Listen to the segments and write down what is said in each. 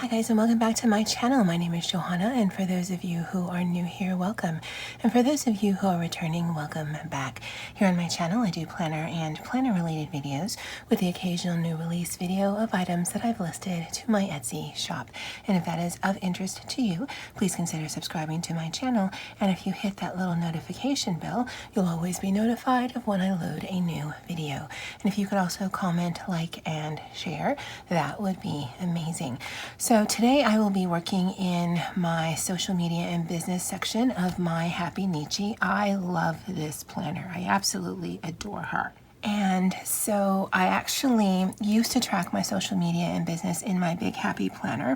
Hi guys, and welcome back to my channel. My name is Johanna, and for those of you who are new here, welcome. And for those of you who are returning, welcome back. Here on my channel, I do planner and planner related videos with the occasional new release video of items that I've listed to my Etsy shop. And if that is of interest to you, please consider subscribing to my channel. And if you hit that little notification bell, you'll always be notified of when I load a new video. And if you could also comment, like, and share, that would be amazing. So today I will be working in my social media and business section of my Happynichi. I love this planner. I absolutely adore her. And so I actually used to track my social media and business in my Big Happy Planner,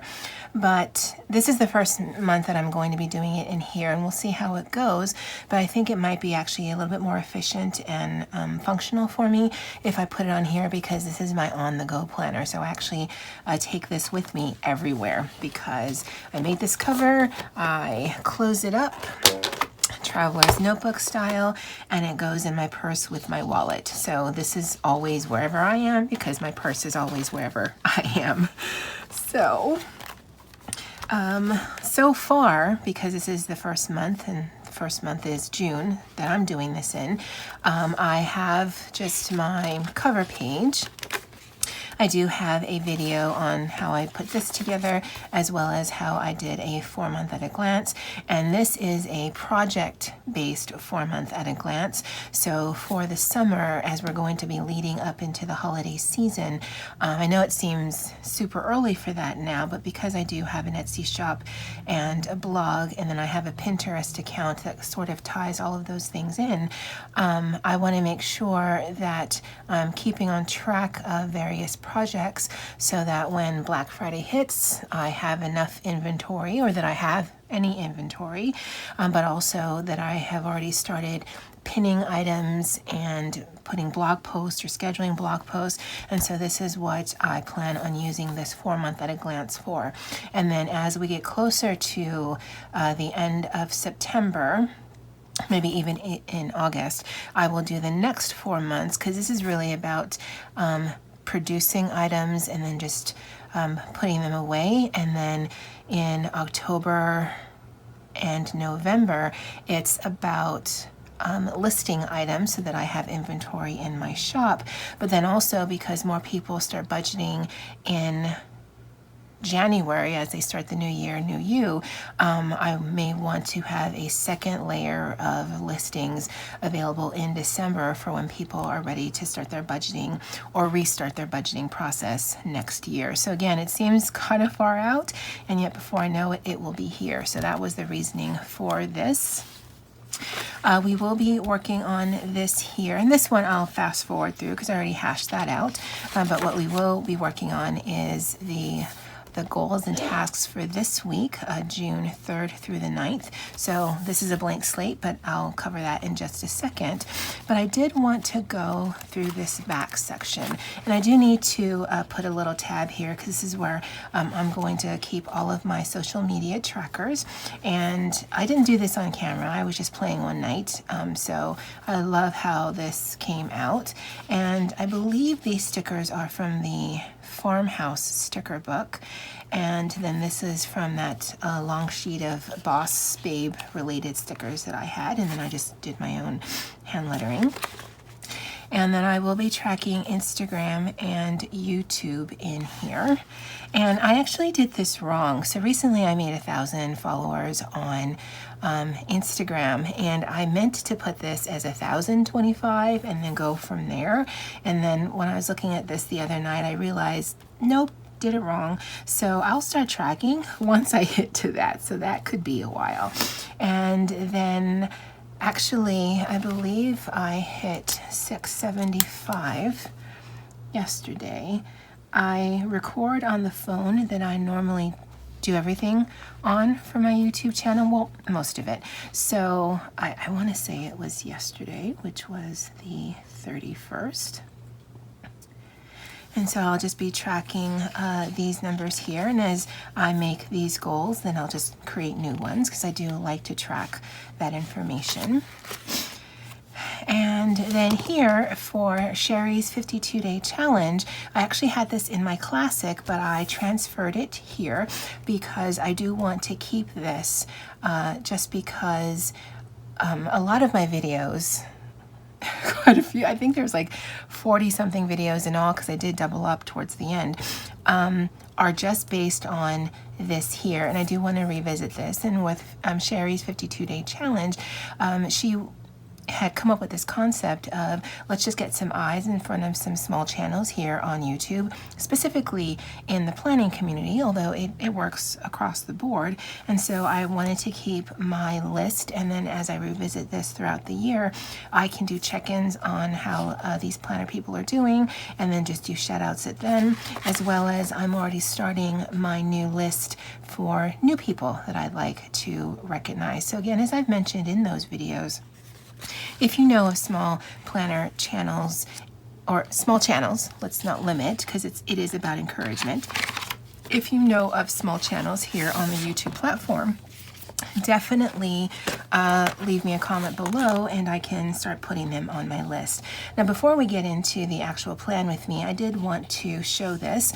but this is the first month that I'm going to be doing it in here, and we'll see how it goes. But I think it might be actually a little bit more efficient and functional for me if I put it on here, because this is my on-the-go planner. So I actually take this with me everywhere because I made this cover, I close it up, traveler's notebook style, and it goes in my purse with my wallet. So this is always wherever I am because my purse is always wherever I am. So so far, because this is the first month, and the first month is June that I'm doing this in, I have just my cover page. I do have a video on how I put this together, as well as how I did a 4-month at a glance. And this is a project-based 4-month at a glance. So for the summer, as we're going to be leading up into the holiday season, I know it seems super early for that now, but because I do have an Etsy shop and a blog, and then I have a Pinterest account that sort of ties all of those things in, I want to make sure that I'm keeping on track of various projects so that when Black Friday hits, I have enough inventory, or that I have any inventory, but also that I have already started pinning items and putting blog posts or scheduling blog posts. And so this is what I plan on using this 4-month at a glance for. And then as we get closer to the end of September, maybe even in August, I will do the next 4 months, because this is really about producing items and then just putting them away. And then in October and November, it's about listing items so that I have inventory in my shop. But then also, because more people start budgeting in January as they start the new year, new you, I may want to have a second layer of listings available in December for when people are ready to start their budgeting or restart their budgeting process next year. So again, it seems kind of far out, and yet before I know it, it will be here. So that was the reasoning for this. We will be working on this here, and this one I'll fast forward through because I already hashed that out. But what we will be working on is the goals and tasks for this week, June 3rd through the 9th. So this is a blank slate, but I'll cover that in just a second. But I did want to go through this back section, and I do need to put a little tab here, because this is where I'm going to keep all of my social media trackers. And I didn't do this on camera, I was just playing one night. So I love how this came out, and I believe these stickers are from the Farmhouse sticker book, and then this is from that long sheet of Boss Babe related stickers that I had, and then I just did my own hand lettering. And then I will be tracking Instagram and YouTube in here. And I actually did this wrong. So recently I made 1,000 followers on Instagram, and I meant to put this as 1,025 and then go from there. And then when I was looking at this the other night, I realized, nope, did it wrong. So I'll start tracking once I hit to that. So that could be a while. And then actually, I believe I hit 675 yesterday. I record on the phone that I normally do everything on for my YouTube channel. Well, most of it. So I want to say it was yesterday, which was the 31st. And so I'll just be tracking these numbers here, and as I make these goals, then I'll just create new ones, because I do like to track that information. And And then here for Sherry's 52-day challenge, I actually had this in my classic, but I transferred it here because I do want to keep this just because a lot of my videos, quite a few, I think there's like 40 something videos in all because I did double up towards the end, are just based on this here. And I do want to revisit this. And with Sherry's 52-day challenge, she had come up with this concept of let's just get some eyes in front of some small channels here on YouTube, specifically in the planning community, although it works across the board. And so I wanted to keep my list, and then as I revisit this throughout the year, I can do check-ins on how these planner people are doing, and then just do shout-outs at them, as well as I'm already starting my new list for new people that I'd like to recognize. So again, as I've mentioned in those videos, if you know of small planner channels, or small channels, let's not limit because it is about encouragement. If you know of small channels here on the YouTube platform, definitely leave me a comment below and I can start putting them on my list. Now before we get into the actual plan with me, I did want to show this.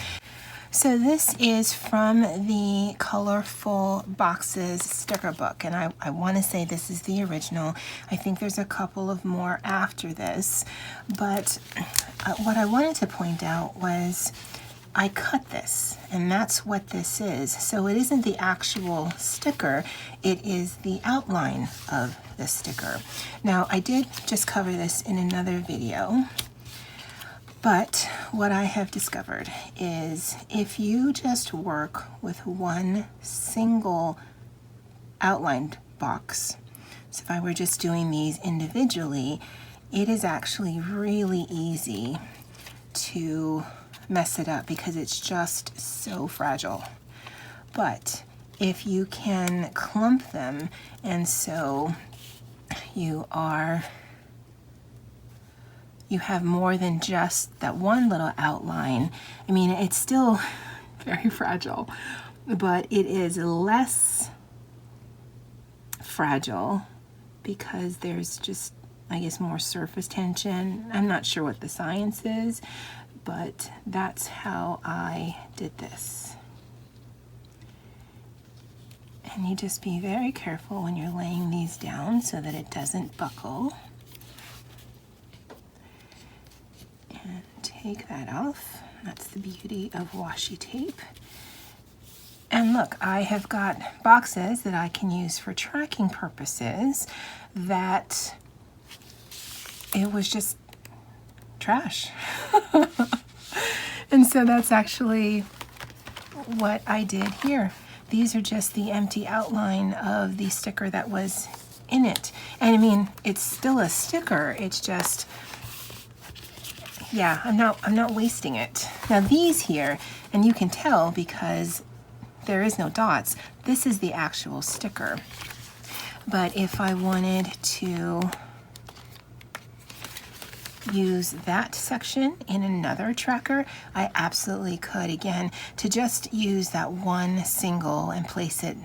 So this is from the Colorful Boxes sticker book, and I want to say this is the original. I think there's a couple of more after this, but what I wanted to point out was I cut this, and that's what this is. So it isn't the actual sticker, it is the outline of the sticker. Now I did just cover this in another video, but what I have discovered is if you just work with one single outlined box, so if I were just doing these individually, it is actually really easy to mess it up because it's just so fragile. But if you can clump them, and so you have more than just that one little outline. I mean, it's still very fragile, but it is less fragile because there's just, I guess, more surface tension. I'm not sure what the science is, but that's how I did this. And you just be very careful when you're laying these down so that it doesn't buckle. And take that off. That's the beauty of washi tape. And look, I have got boxes that I can use for tracking purposes that it was just trash. And so that's actually what I did here. These are just the empty outline of the sticker that was in it. And I mean, it's still a sticker, it's just, yeah, I'm not wasting it. Now these here, and you can tell because there is no dots, this is the actual sticker. But if I wanted to use that section in another tracker, I absolutely could. Again, to just use that one single and place it,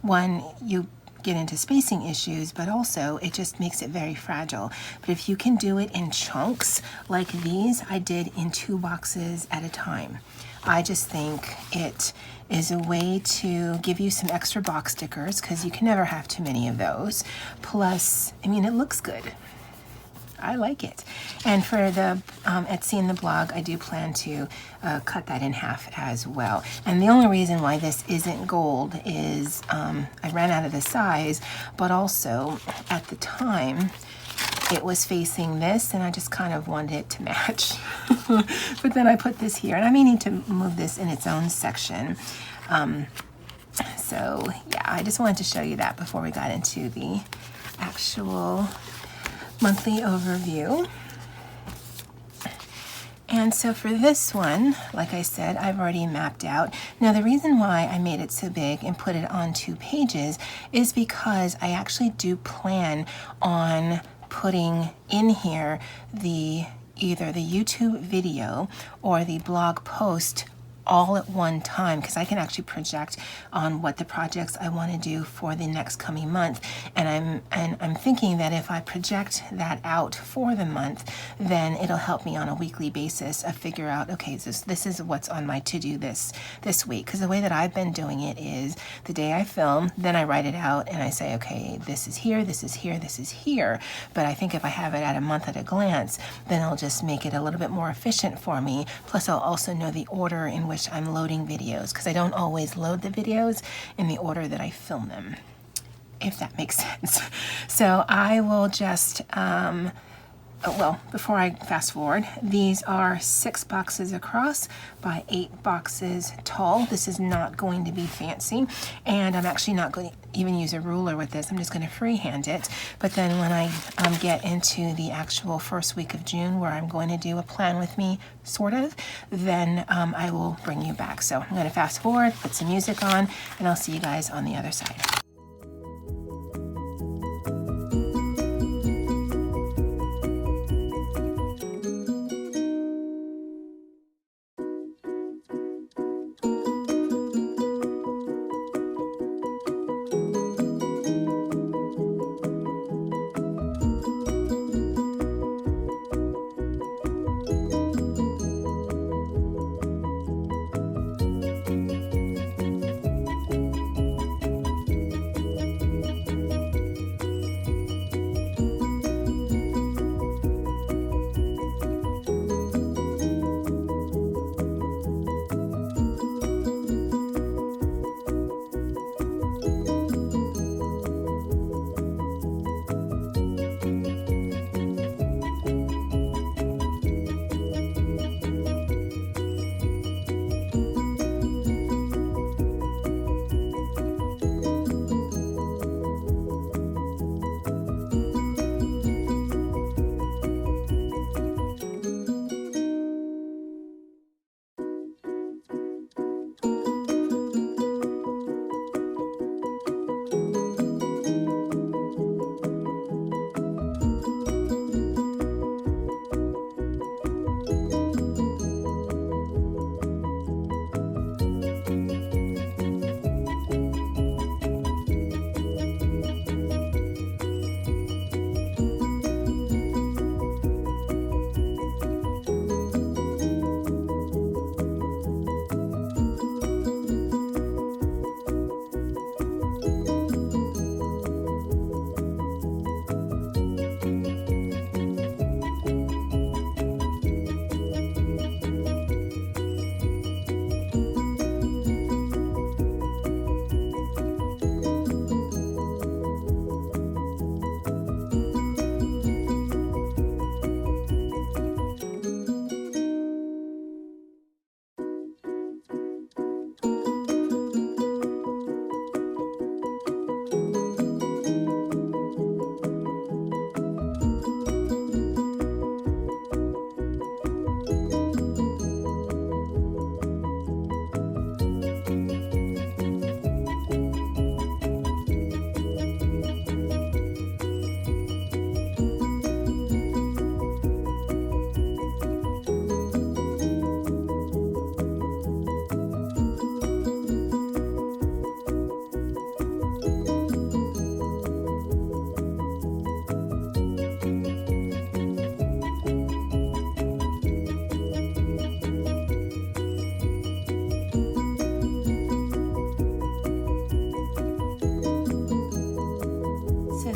one, you get into spacing issues, but also it just makes it very fragile. But if you can do it in chunks like these, I did in 2 boxes at a time. I just think it is a way to give you some extra box stickers because you can never have too many of those. Plus, I mean, it looks good. I like it. And for the Etsy and the blog, I do plan to cut that in half as well. And the only reason why this isn't gold is I ran out of the size, but also at the time it was facing this and I just kind of wanted it to match. But then I put this here, and I may need to move this in its own section. So yeah, I just wanted to show you that before we got into the actual monthly overview. And so for this one, like I said, I've already mapped out. Now the reason why I made it so big and put it on 2 pages is because I actually do plan on putting in here either the YouTube video or the blog post all at one time, because I can actually project on what the projects I want to do for the next coming month. And I'm thinking that if I project that out for the month, then it'll help me on a weekly basis figure out, okay, this is what's on my to-do this week. Because the way that I've been doing it is the day I film, then I write it out and I say, okay, this is here, this is here, this is here. But I think if I have it at a month at a glance, then it'll just make it a little bit more efficient for me. Plus I'll also know the order in which I'm loading videos, because I don't always load the videos in the order that I film them, if that makes sense. So I will just, well, before I fast forward, these are 6 boxes across by 8 boxes tall. This is not going to be fancy, and I'm actually not going to even use a ruler with this. I'm just going to freehand it. But then when I get into the actual first week of June, where I'm going to do a plan with me, sort of, then I will bring you back. So I'm going to fast forward, put some music on, and I'll see you guys on the other side.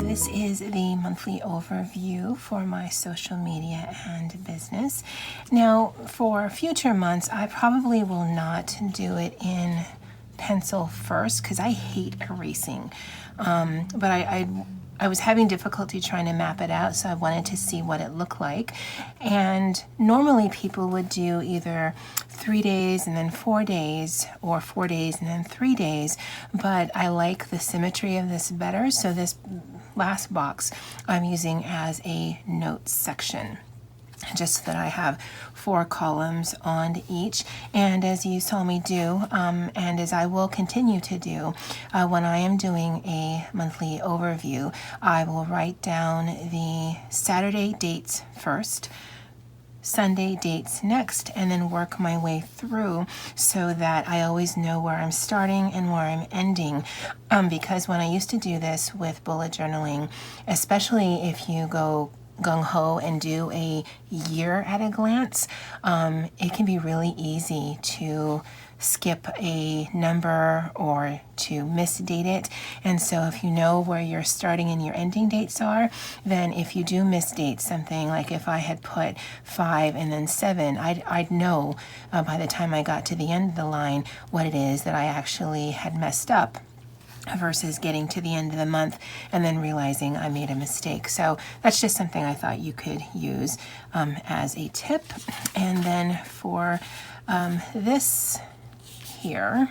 This is the monthly overview for my social media and business. Now, for future months, I probably will not do it in pencil first because I hate erasing. But I was having difficulty trying to map it out, so I wanted to see what it looked like. And normally people would do either 3 days and then 4 days, or 4 days and then 3 days, but I like the symmetry of this better, so this last box I'm using as a notes section, just so that I have 4 columns on each. And as you saw me do, and as I will continue to do, when I am doing a monthly overview, I will write down the Saturday dates first, Sunday dates next, and then work my way through so that I always know where I'm starting and where I'm ending. Because when I used to do this with bullet journaling, especially if you go gung-ho and do a year at a glance, it can be really easy to skip a number or to misdate it. And so if you know where your starting and your ending dates are, then if you do misdate something, like if I had put 5 and then 7, I'd know by the time I got to the end of the line what it is that I actually had messed up, versus getting to the end of the month and then realizing I made a mistake. So that's just something I thought you could use as a tip. And then for this here,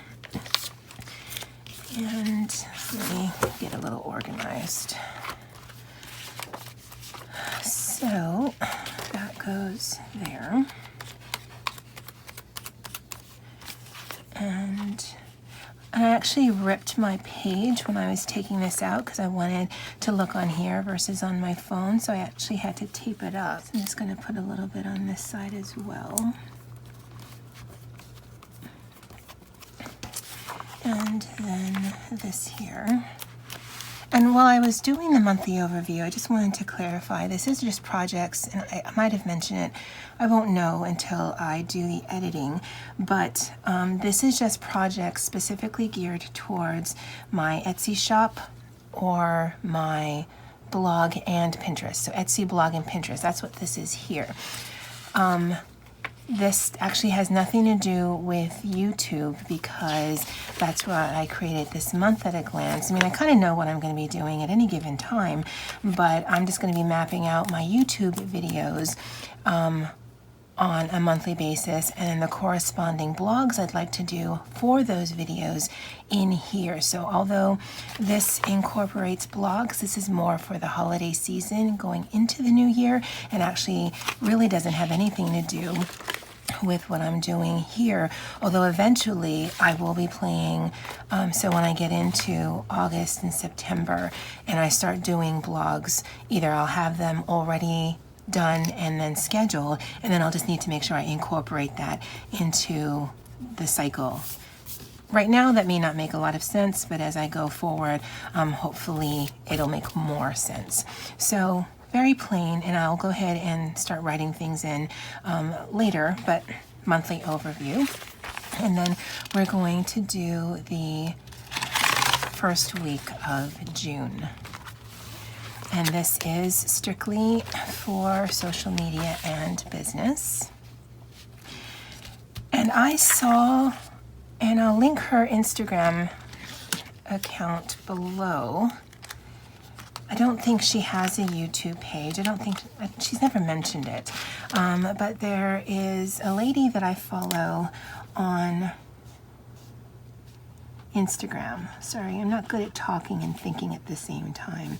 and let me get a little organized. So that goes there. And I actually ripped my page when I was taking this out because I wanted to look on here versus on my phone, so I actually had to tape it up. So I'm just going to put a little bit on this side as well. And then this here. And while I was doing the monthly overview, I just wanted to clarify, this is just projects, and I might have mentioned it, I won't know until I do the editing, but this is just projects specifically geared towards my Etsy shop or my blog and Pinterest. So Etsy, blog, and Pinterest, that's what this is here. This actually has nothing to do with YouTube because that's what I created this month at a glance. I mean, I kind of know what I'm going to be doing at any given time, but I'm just going to be mapping out my YouTube videos on a monthly basis, and then the corresponding blogs I'd like to do for those videos in here. So although this incorporates blogs, this is more for the holiday season going into the new year, and actually really doesn't have anything to do with what I'm doing here, although eventually I will be playing. So when I get into August and September and I start doing blogs, either I'll have them already done and then scheduled, and then I'll just need to make sure I incorporate that into the cycle. Right now that may not make a lot of sense, but as I go forward, hopefully it'll make more sense. So very plain, and I'll go ahead and start writing things in later, but monthly overview. And then we're going to do the first week of June. And this is strictly for social media and business. And I saw, and I'll link her Instagram account below. I don't think she has a YouTube page. I don't think, she's never mentioned it. But there is a lady that I follow on Instagram. Sorry, I'm not good at talking and thinking at the same time.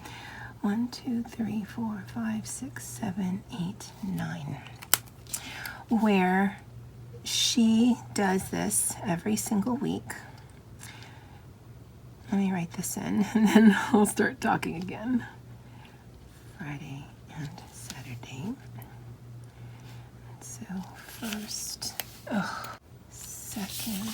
1, 2, 3, 4, 5, 6, 7, 8, 9. Where she does this every single week. Let me write this in, and then I'll start talking again. Friday and Saturday. So first, second,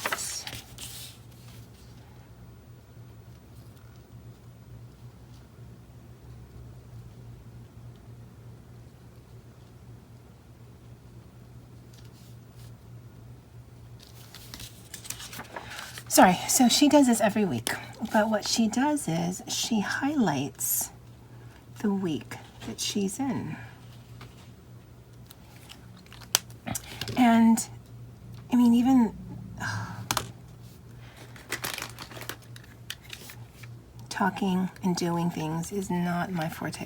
sorry, so she does this every week, but what she does is she highlights the week that she's in. And I mean, even talking and doing things is not my forte.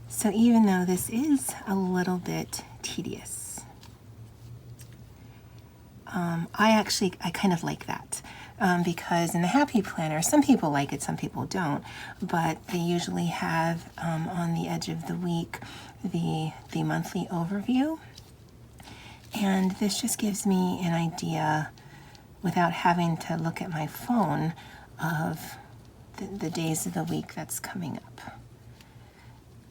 So even though this is a little bit tedious, I kind of like that because in the Happy Planner, some people like it, some people don't, but they usually have on the edge of the week the monthly overview, and this just gives me an idea without having to look at my phone of the days of the week that's coming up.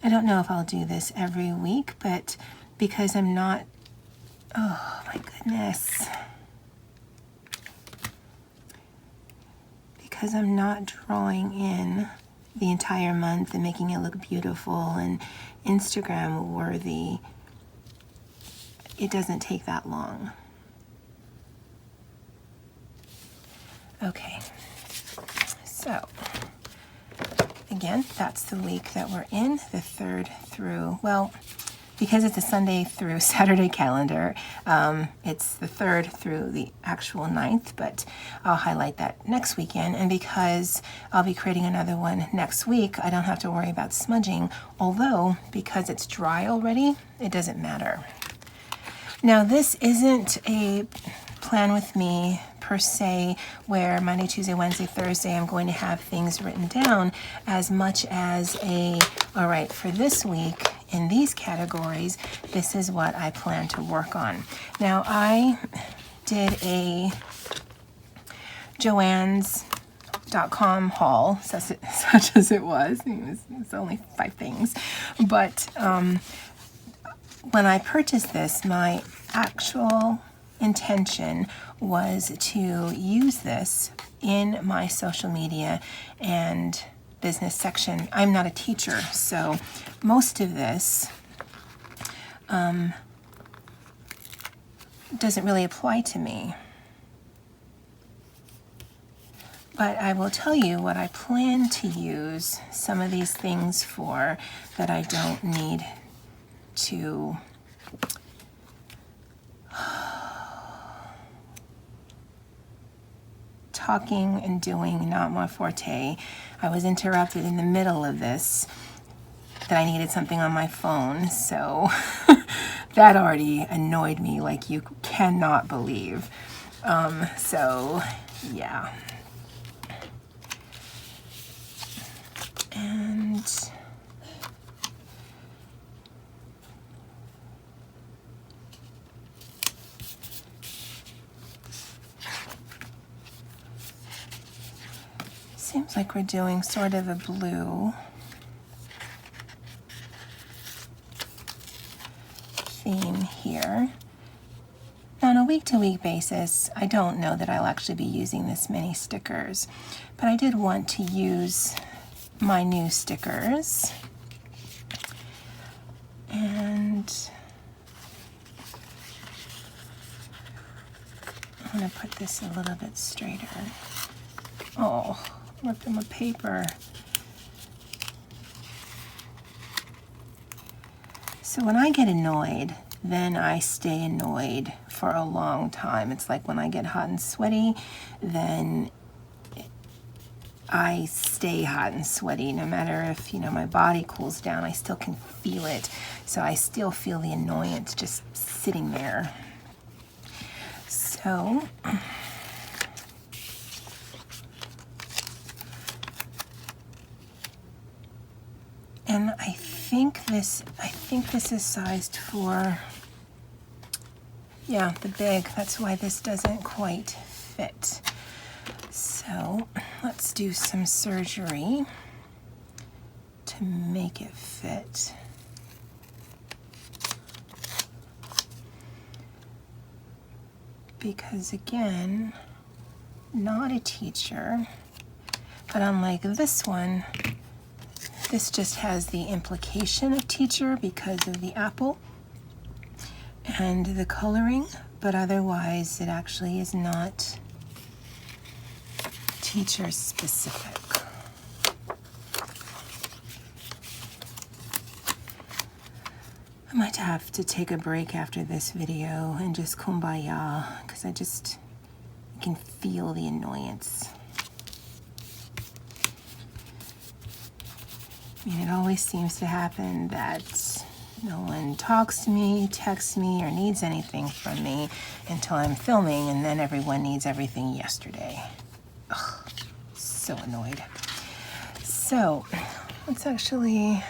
I don't know if I'll do this every week, but because I'm not, oh my goodness. Because I'm not drawing in the entire month and making it look beautiful and Instagram worthy, it doesn't take that long. Okay, so again, that's the week that we're in, the 3rd through, well, because it's a Sunday through Saturday calendar, it's the 3rd through the actual 9th, but I'll highlight that next weekend. And because I'll be creating another one next week, I don't have to worry about smudging, although because it's dry already, it doesn't matter. Now, this isn't a plan with me per se where Monday, Tuesday, Wednesday, Thursday I'm going to have things written down as much as all right, for this week in these categories, this is what I plan to work on. Now, I did a Joann's.com haul, such as it was. It's only 5 things, but when I purchased this, my actual intention was to use this in my social media and business section. I'm not a teacher, so most of this doesn't really apply to me. But I will tell you what I plan to use some of these things for that I don't need to talking and doing, not my forte. I was interrupted in the middle of this that I needed something on my phone, so that already annoyed me like you cannot believe. So yeah. And seems like we're doing sort of a blue theme here. Now, on a week-to-week basis, I don't know that I'll actually be using this many stickers, but I did want to use my new stickers. And I'm going to put this a little bit straighter. Oh, ripped in my paper. So when I get annoyed, then I stay annoyed for a long time. It's like when I get hot and sweaty, then I stay hot and sweaty. No matter if, my body cools down, I still can feel it. So I still feel the annoyance just sitting there. So and I think this is sized for, yeah, the big. That's why this doesn't quite fit. So let's do some surgery to make it fit. Because again, not a teacher, but unlike this one, this just has the implication of teacher because of the apple and the coloring, but otherwise it actually is not teacher specific. I might have to take a break after this video and just kumbaya, because I can feel the annoyance. I mean, it always seems to happen that no one talks to me, texts me, or needs anything from me until I'm filming, and then everyone needs everything yesterday. Ugh, so annoyed. So, let's actually...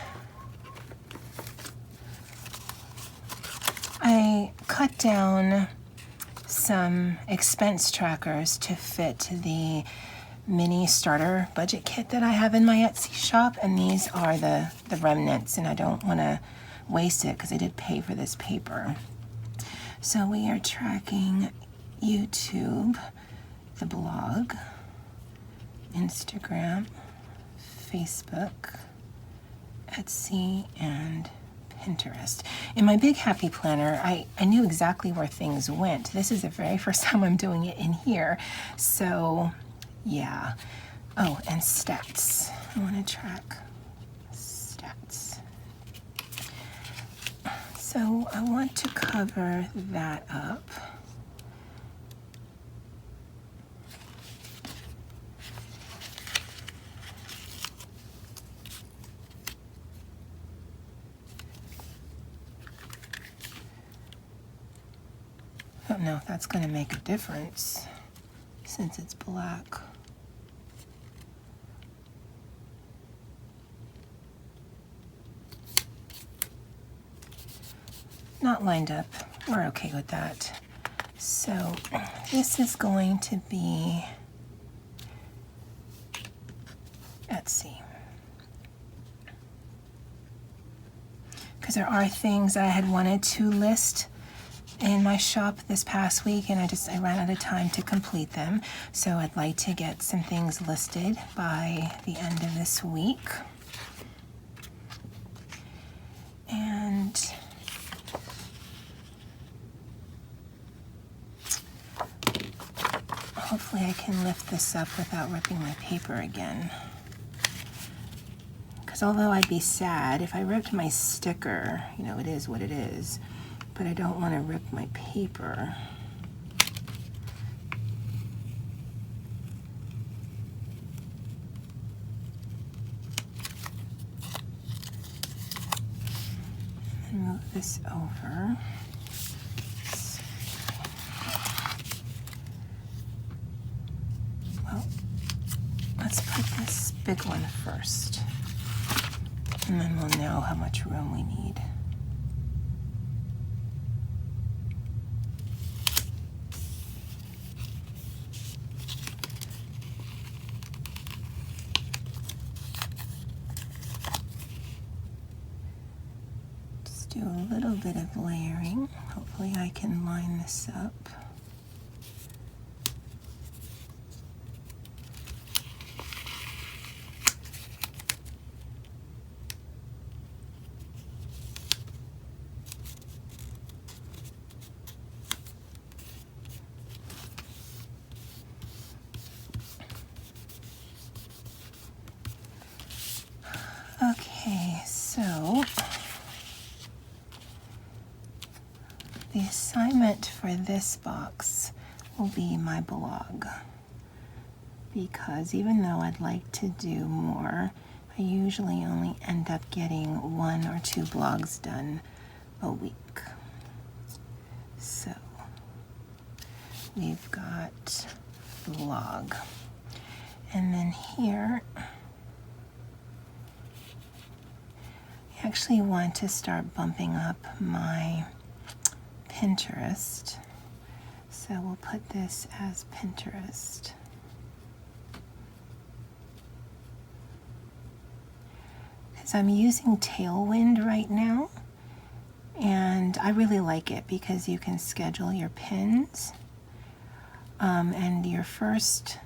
I cut down some expense trackers to fit the mini starter budget kit that I have in my Etsy shop, and these are the remnants, and I don't want to waste it because I did pay for this paper. So we are tracking YouTube, the blog, Instagram, Facebook, Etsy, and Pinterest. In my big happy planner, I knew exactly where things went. This is the very first time I'm doing it in here. So yeah. Oh, and stats. I want to track stats. So I want to cover that up. I don't know if that's going to make a difference since it's black. Not lined up. We're okay with that. So this is going to be Etsy. Because there are things I had wanted to list in my shop this past week, and I ran out of time to complete them. So I'd like to get some things listed by the end of this week. And hopefully I can lift this up without ripping my paper again. Because although I'd be sad if I ripped my sticker, you know, it is what it is, but I don't want to rip my paper. And move this over. Well, let's put this big one first, and then we'll know how much room we need. Do a little bit of layering. Hopefully I can line this up. Okay, so the assignment for this box will be my blog, because even though I'd like to do more, I usually only end up getting 1 or 2 blogs done a week. So we've got blog, and then here I actually want to start bumping up my Pinterest, so we'll put this as Pinterest. Because I'm using Tailwind right now, and I really like it because you can schedule your pins, and your first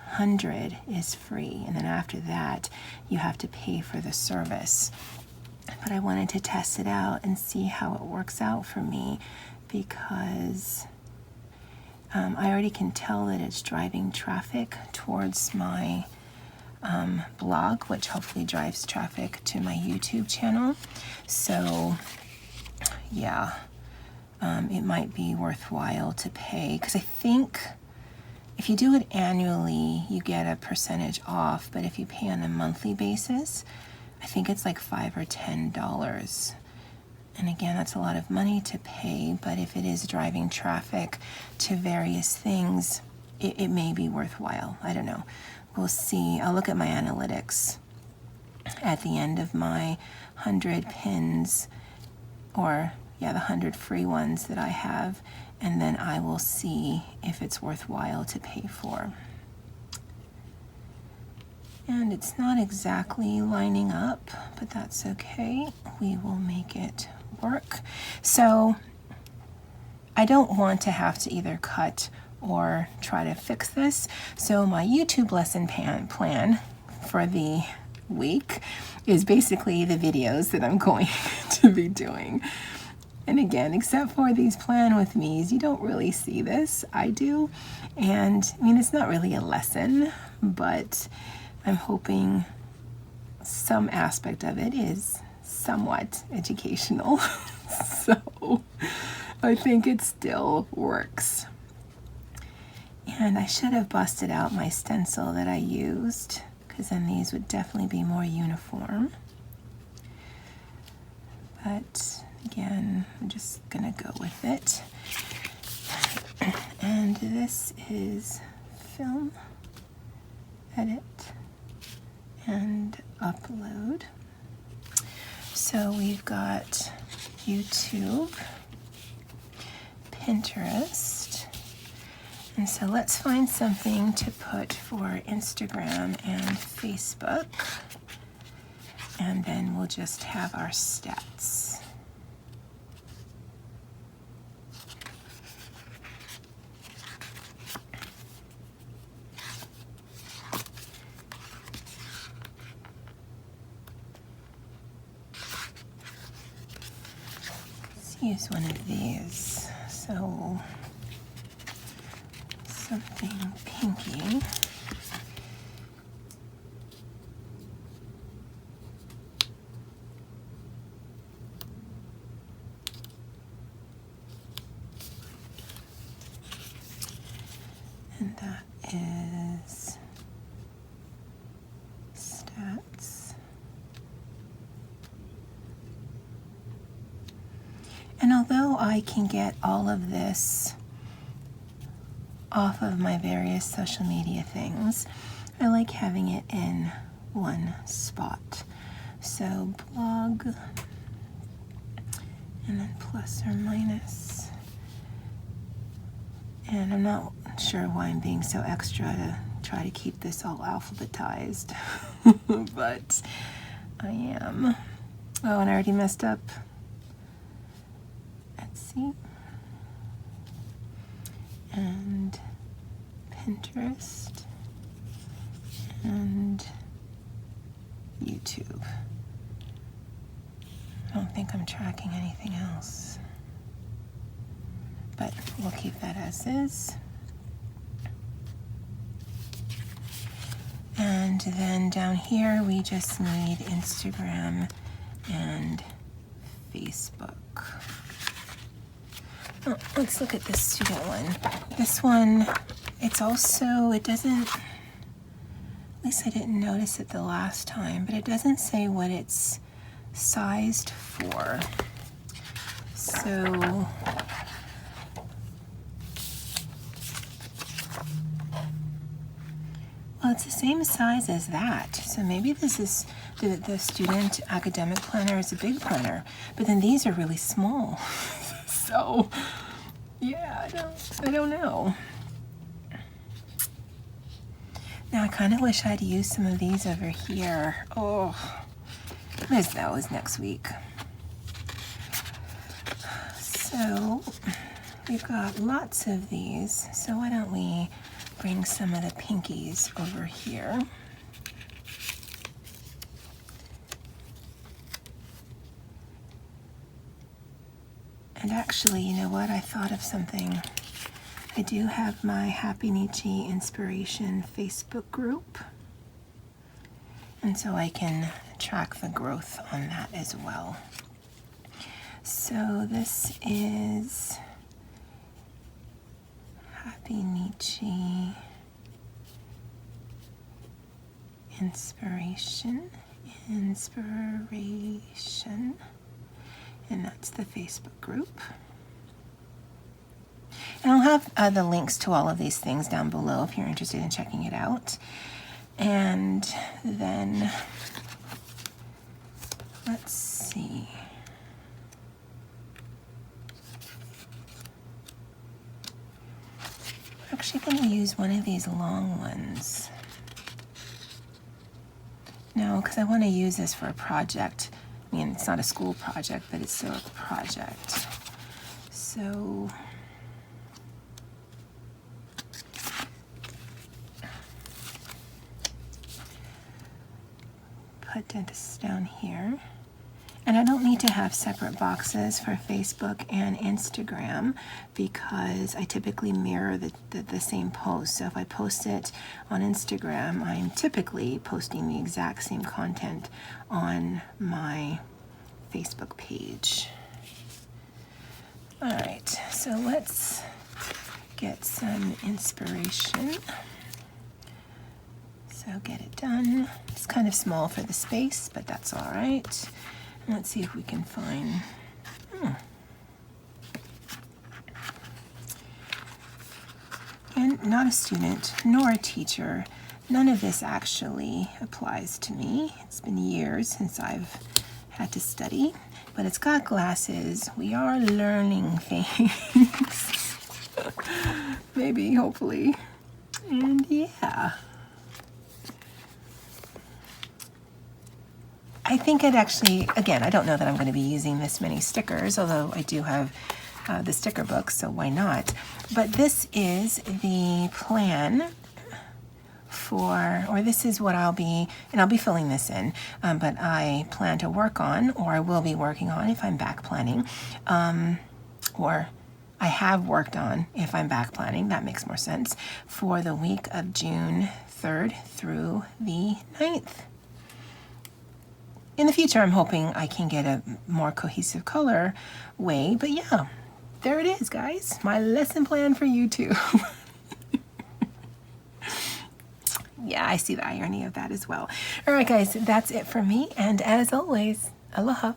100 is free, and then after that you have to pay for the service. But I wanted to test it out and see how it works out for me, because I already can tell that it's driving traffic towards my blog, which hopefully drives traffic to my YouTube channel. So yeah, it might be worthwhile to pay, because I think if you do it annually you get a percentage off, but if you pay on a monthly basis, I think it's like $5 or $10. And again, that's a lot of money to pay, but if it is driving traffic to various things, it may be worthwhile. I don't know. We'll see. I'll look at my analytics at the end of my 100 pins, or yeah, the 100 free ones that I have, and then I will see if it's worthwhile to pay for. And it's not exactly lining up, but that's okay. We will make it work. So I don't want to have to either cut or try to fix this. So my YouTube lesson plan for the week is basically the videos that I'm going to be doing. And again, except for these plan with me's, you don't really see this. I do. And I mean, it's not really a lesson, but I'm hoping some aspect of it is somewhat educational. So I think it still works. And I should have busted out my stencil that I used, because then these would definitely be more uniform. But again, I'm just gonna go with it. And this is film, edit, and upload. So we've got YouTube, Pinterest, and so let's find something to put for Instagram and Facebook, and then we'll just have our stats. Use one of these, so something pinky. And that is stats. And although I can get all of this off of my various social media things, I like having it in one spot. So blog, and then plus or minus. And I'm not sure why I'm being so extra to try to keep this all alphabetized, but I am. Oh, and I already messed up. Etsy and Pinterest and YouTube. I don't think I'm tracking anything else, but we'll keep that as is. And then down here we just need Instagram and Facebook. Oh, let's look at the student one. This one, it's also, it doesn't, at least I didn't notice it the last time, but it doesn't say what it's sized for. So, well, it's the same size as that. So maybe this is, the student academic planner is a big planner, but then these are really small. So, yeah, I don't know. Now, I kind of wish I'd used some of these over here. Oh, that was next week. So, we've got lots of these. So why don't we bring some of the pinkies over here. And actually, you know what? I thought of something. I do have my Happynichi Inspiration Facebook group. And so I can track the growth on that as well. So this is Happynichi Inspiration. And that's the Facebook group. And I'll have the links to all of these things down below if you're interested in checking it out. And then, let's see. We're actually going to use one of these long ones. now, because I want to use this for a project. I mean, it's not a school project, but it's still a project. So put this down here. And I don't need to have separate boxes for Facebook and Instagram because I typically mirror the same post. So if I post it on Instagram, I'm typically posting the exact same content on my Facebook page. All right, so let's get some inspiration. So get it done. It's kind of small for the space, but that's all right. Let's see if we can find, And not a student, nor a teacher. None of this actually applies to me. It's been years since I've had to study, but it's got glasses. We are learning things. Maybe, hopefully. And yeah. I think it actually, again, I don't know that I'm going to be using this many stickers, although I do have the sticker book, so why not? But this is the plan for, or this is what I'll be, and I'll be filling this in, but I plan to work on, or I will be working on if I'm back planning, or I have worked on if I'm back planning, that makes more sense, for the week of June 3rd through the 9th. In the future, I'm hoping I can get a more cohesive color way, but yeah, there it is, guys. My lesson plan for YouTube. Yeah, I see the irony of that as well. All right, guys, that's it for me. And as always, aloha.